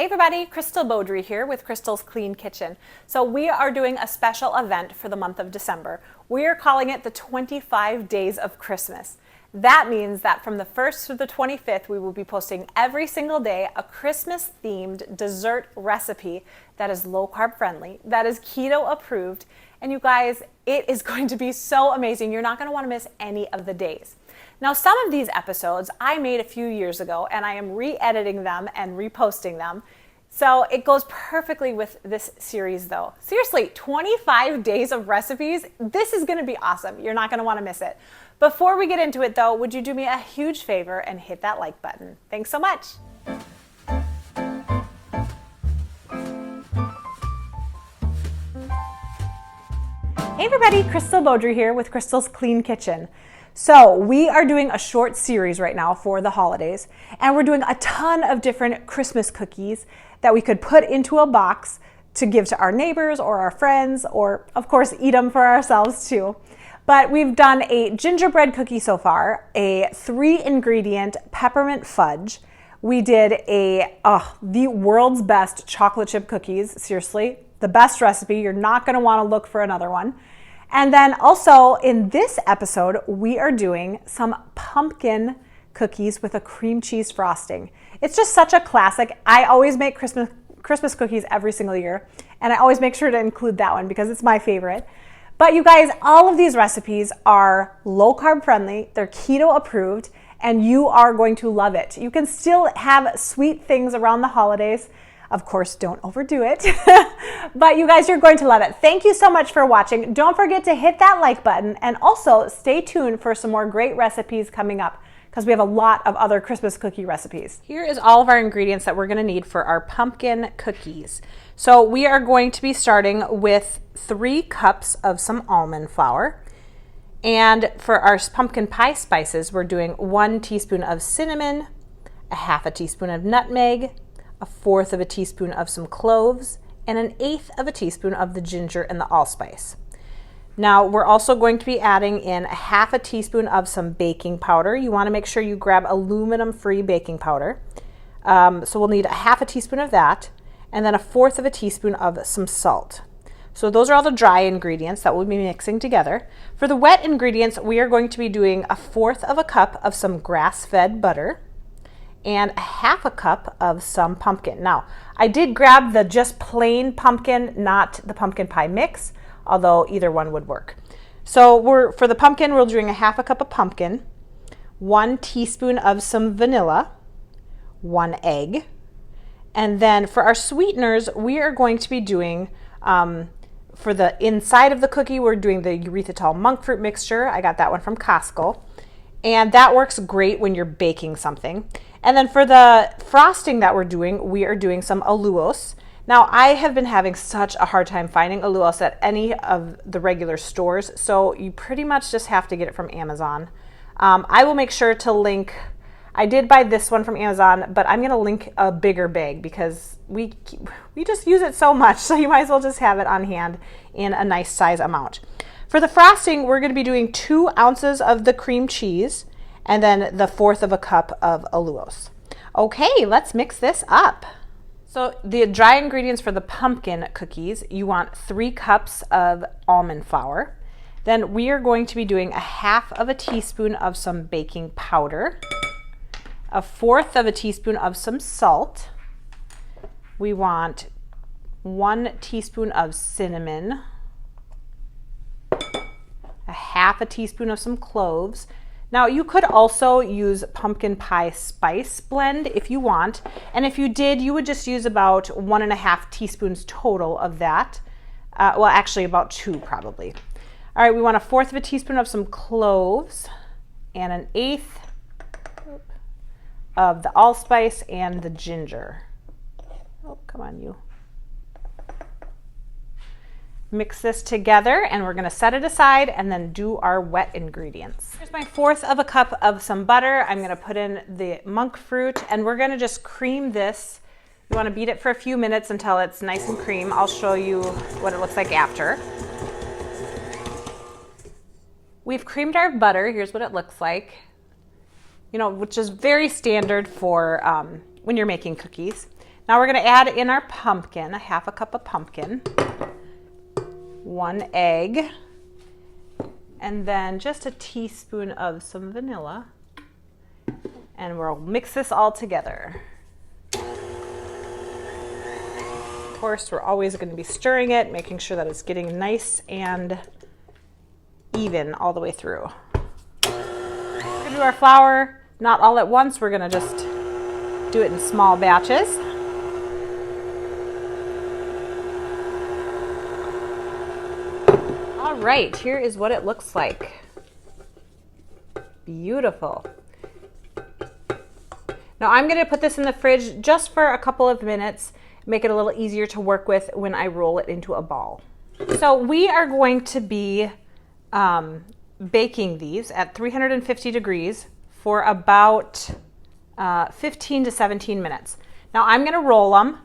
everybody, Crystal Beaudry here with Crystal's Clean Kitchen. So we are doing a special event for the month of December. We are calling it the 25 Days of Christmas. That means that from the 1st to the 25th, we will be posting every single day a Christmas-themed dessert recipe that is low-carb friendly, that is keto approved, and you guys, it is going to be so amazing. You're not going to want to miss any of the days. Now, some of these episodes I made a few years ago, and I am re-editing them and reposting them. So it goes perfectly with this series though. Seriously, 25 days of recipes. This is going to be awesome. You're not going to want to miss it. Before we get into it though, would you do me a huge favor and hit that like button? Thanks so much. Hey everybody, Crystal Beaudry here with Crystal's Clean Kitchen. So we are doing a short series right now for the holidays, and we're doing a ton of different Christmas cookies that we could put into a box to give to our neighbors or our friends, or of course eat them for ourselves too. But we've done a gingerbread cookie so far, a 3-ingredient peppermint fudge. We did the world's best chocolate chip cookies. Seriously, the best recipe. You're not going to want to look for another one. And then also in this episode, we are doing some pumpkin cookies with a cream cheese frosting. It's just such a classic. I always make Christmas cookies every single year, and I always make sure to include that one because it's my favorite. But you guys, all of these recipes are low carb friendly, they're keto approved, and you are going to love it. You can still have sweet things around the holidays. Of course, don't overdo it, but you guys, you're going to love it. Thank you so much for watching. Don't forget to hit that like button, and also stay tuned for some more great recipes coming up because we have a lot of other Christmas cookie recipes. Here is all of our ingredients that we're going to need for our pumpkin cookies. So we are going to be starting with 3 cups of some almond flour. And for our pumpkin pie spices, we're doing 1 teaspoon of cinnamon, a 1/2 teaspoon of nutmeg, 1/4 teaspoon of some cloves, and 1/8 teaspoon of the ginger and the allspice. Now we're also going to be adding in 1/2 teaspoon of some baking powder. You want to make sure you grab aluminum-free baking powder. So we'll need 1/2 teaspoon of that, and then 1/4 teaspoon of some salt. So those are all the dry ingredients that we'll be mixing together. For the wet ingredients, we are going to be doing 1/4 cup of some grass-fed butter, and 1/2 cup of some pumpkin. Now, I did grab the just plain pumpkin, not the pumpkin pie mix, although either one would work. So for the pumpkin, we're doing 1/2 cup of pumpkin, 1 teaspoon of some vanilla, 1 egg, and then for our sweeteners, we are going to be doing, for the inside of the cookie, we're doing the erythritol monk fruit mixture. I got that one from Costco. And that works great when you're baking something. And then for the frosting that we're doing, we are doing some Allulose. Now, I have been having such a hard time finding Allulose at any of the regular stores, so you pretty much just have to get it from Amazon. I will make sure to link, I did buy this one from Amazon, but I'm gonna link a bigger bag because we just use it so much, so you might as well just have it on hand in a nice size amount. For the frosting, we're going to be doing 2 ounces of the cream cheese and then the 1/4 cup of Allulose. Okay, let's mix this up. So the dry ingredients for the pumpkin cookies, you want 3 cups of almond flour. Then we are going to be doing 1/2 teaspoon of some baking powder, 1/4 teaspoon of some salt. We want 1 teaspoon of cinnamon, 1/2 teaspoon of some cloves. Now you could also use pumpkin pie spice blend if you want, and if you did, you would just use about 1.5 teaspoons total of that. Well, actually about 2 probably. All right, we want 1/4 teaspoon of some cloves and 1/8 of the allspice and the ginger. Oh, come on, you. Mix this together, and we're going to set it aside and then do our wet ingredients. Here's my 1/4 cup of some butter. I'm going to put in the monk fruit, and we're going to just cream this. You want to beat it for a few minutes until it's nice and cream. I'll show you what it looks like after. We've creamed our butter. Here's what it looks like. You know, which is very standard for when you're making cookies. Now we're gonna add in our pumpkin, a half a cup of pumpkin, 1 egg, and then just a teaspoon of some vanilla. And we'll mix this all together. Of course, we're always going to be stirring it, making sure that it's getting nice and even all the way through. We're going to do our flour not all at once. We're going to just do it in small batches. All right, here is what it looks like. Beautiful. Now I'm going to put this in the fridge just for a couple of minutes, make it a little easier to work with when I roll it into a ball. So we are going to be baking these at 350 degrees for about 15 to 17 minutes. Now I'm going to roll them.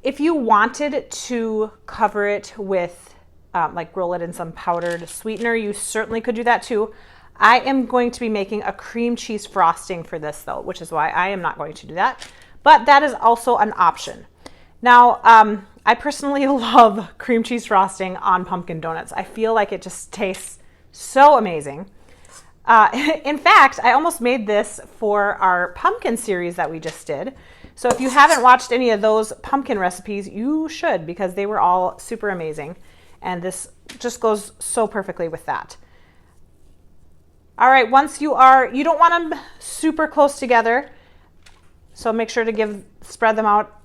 If you wanted to cover it with, like roll it in some powdered sweetener, you certainly could do that too. I am going to be making a cream cheese frosting for this though, which is why I am not going to do that. But that is also an option. Now, I personally love cream cheese frosting on pumpkin donuts. I feel like it just tastes so amazing. In fact, I almost made this for our pumpkin series that we just did. So if you haven't watched any of those pumpkin recipes, you should, because they were all super amazing. And this just goes so perfectly with that. All right, once you don't want them super close together, so make sure to spread them out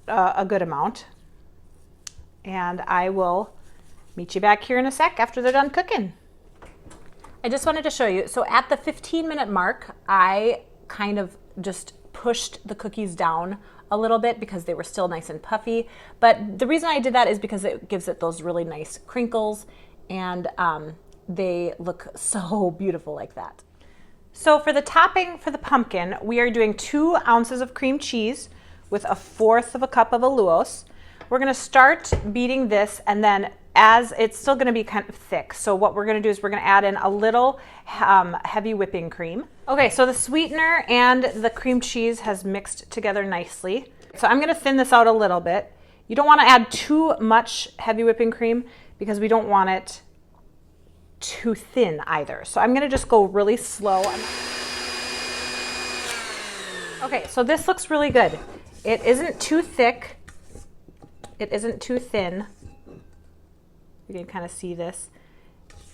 a good amount. And I will meet you back here in a sec after they're done cooking. I just wanted to show you, so at the 15-minute mark, I kind of just pushed the cookies down a little bit because they were still nice and puffy. But the reason I did that is because it gives it those really nice crinkles, and they look so beautiful like that. So for the topping for the pumpkin, we are doing 2 ounces of cream cheese with 1/4 cup of Allulose. We're gonna start beating this, and then as it's still gonna be kind of thick. So what we're gonna do is we're gonna add in a little heavy whipping cream. Okay, so the sweetener and the cream cheese has mixed together nicely. So I'm gonna thin this out a little bit. You don't wanna add too much heavy whipping cream because we don't want it too thin either. So I'm gonna just go really slow. Okay, so this looks really good. It isn't too thick. It isn't too thin. You can kind of see this.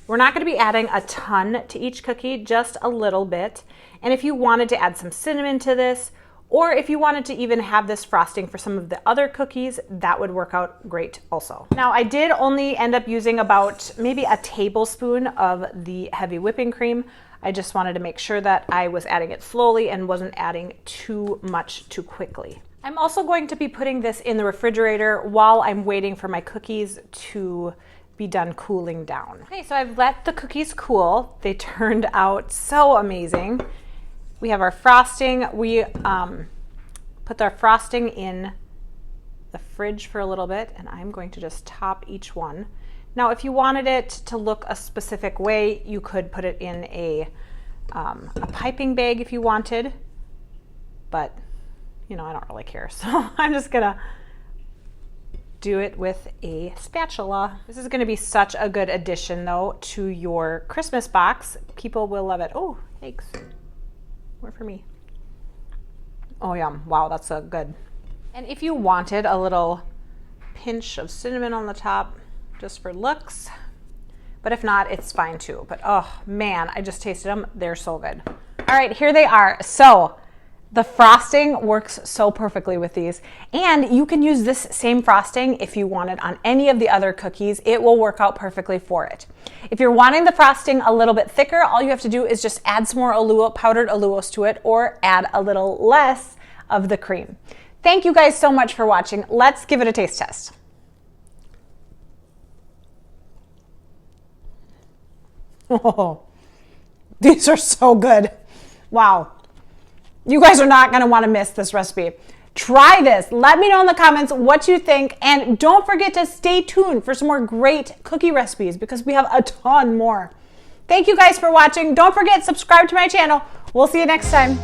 We're not gonna be adding a ton to each cookie, just a little bit. And if you wanted to add some cinnamon to this, or if you wanted to even have this frosting for some of the other cookies, that would work out great also. Now I did only end up using about maybe a tablespoon of the heavy whipping cream. I just wanted to make sure that I was adding it slowly and wasn't adding too much too quickly. I'm also going to be putting this in the refrigerator while I'm waiting for my cookies to be done cooling down. Okay, so I've let the cookies cool. They turned out so amazing. We have our frosting. We put our frosting in the fridge for a little bit, and I'm going to just top each one. Now, if you wanted it to look a specific way, you could put it in a piping bag if you wanted, but you know, I don't really care. So I'm just gonna do it with a spatula. This is gonna be such a good addition though to your Christmas box. People will love it. Oh, thanks. More for me. Oh yum, wow, that's so good. And if you wanted a little pinch of cinnamon on the top, just for looks, but if not, it's fine too. But oh man, I just tasted them. They're so good. All right, here they are. So the frosting works so perfectly with these, and you can use this same frosting if you want it on any of the other cookies. It will work out perfectly for it. If you're wanting the frosting a little bit thicker, all you have to do is just add some more powdered Allulose to it, or add a little less of the cream. Thank you guys so much for watching. Let's give it a taste test. Oh, these are so good. Wow. You guys are not going to want to miss this recipe. Try this. Let me know in the comments what you think, and don't forget to stay tuned for some more great cookie recipes because we have a ton more. Thank you guys for watching. Don't forget, subscribe to my channel. We'll see you next time.